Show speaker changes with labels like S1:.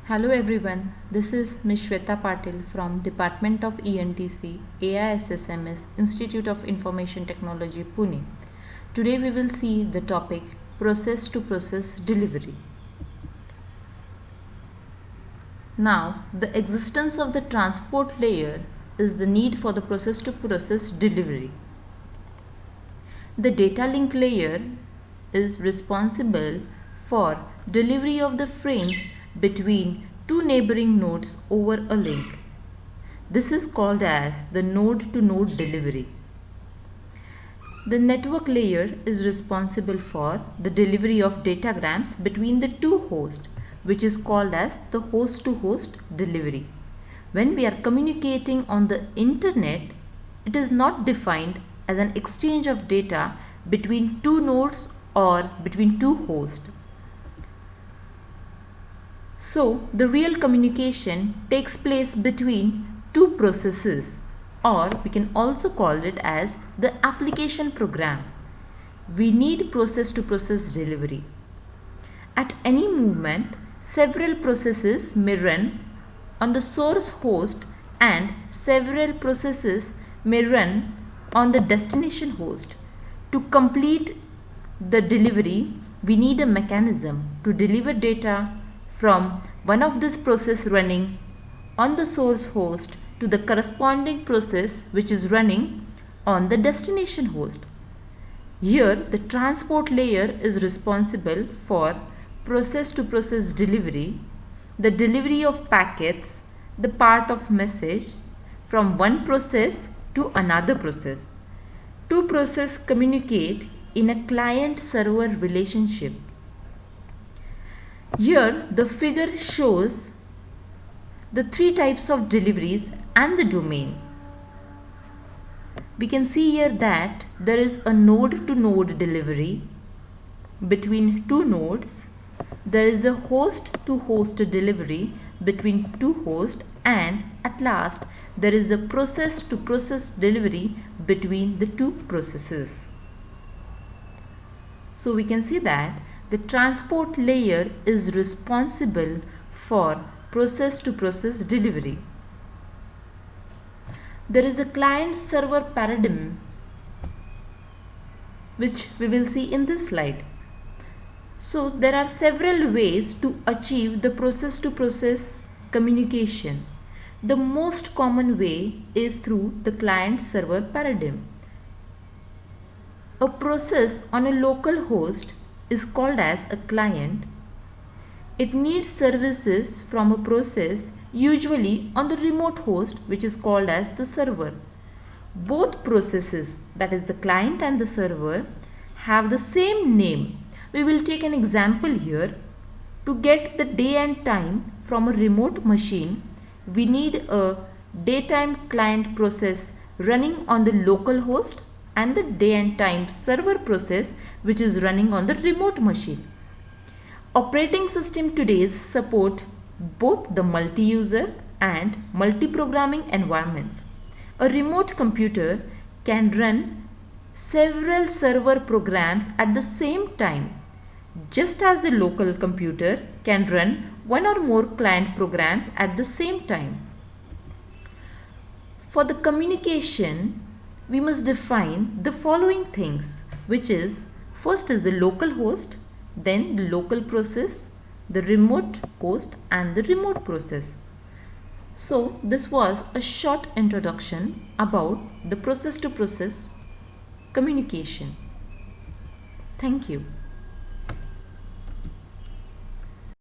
S1: Hello everyone, this is Ms. Shweta Patil from Department of ENTC, AISSMS, Institute of Information Technology, Pune. Today we will see the topic Process to Process Delivery. Now, the existence of the transport layer is the need for the process to process delivery. The data link layer is responsible for delivery of the frames between two neighboring nodes over a link. This is called as the node-to-node delivery. The network layer is responsible for the delivery of datagrams between the two hosts, which is called as the host-to-host delivery. When we are communicating on the internet, it is not defined as an exchange of data between two nodes or between two hosts. So, the real communication takes place between two processes, or we can also call it as the application program. We need process to process delivery. At any moment, several processes may run on the source host and several processes may run on the destination host. To complete the delivery, we need a mechanism to deliver data from one of this process running on the source host to the corresponding process which is running on the destination host. Here, the transport layer is responsible for process to process delivery, the delivery of packets, the part of message from one process to another process. Two processes communicate in a client-server relationship. Here, the figure shows the three types of deliveries and the domain. We can see here that there is a node-to-node delivery between two nodes. There is a host-to-host delivery between two hosts, and at last there is a process-to-process delivery between the two processes. So we can see that the transport layer is responsible for process to process delivery. There is a client-server paradigm which we will see in this slide. So there are several ways to achieve the process to process communication. The most common way is through the client-server paradigm. A process on a local host is called as a client. It needs services from a process usually on the remote host, which is called as the server. Both processes, that is the client and the server, have the same name. We will take an example here. To get the day and time from a remote machine, we need a daytime client process running on the local host and the day and time server process which is running on the remote machine. Operating system today support both the multi-user and multi-programming environments. A remote computer can run several server programs at the same time, just as the local computer can run one or more client programs at the same time. For the communication, we must define the following things, which is first is the local host, then the local process, the remote host and the remote process. So this was a short introduction about the process to process communication. Thank you.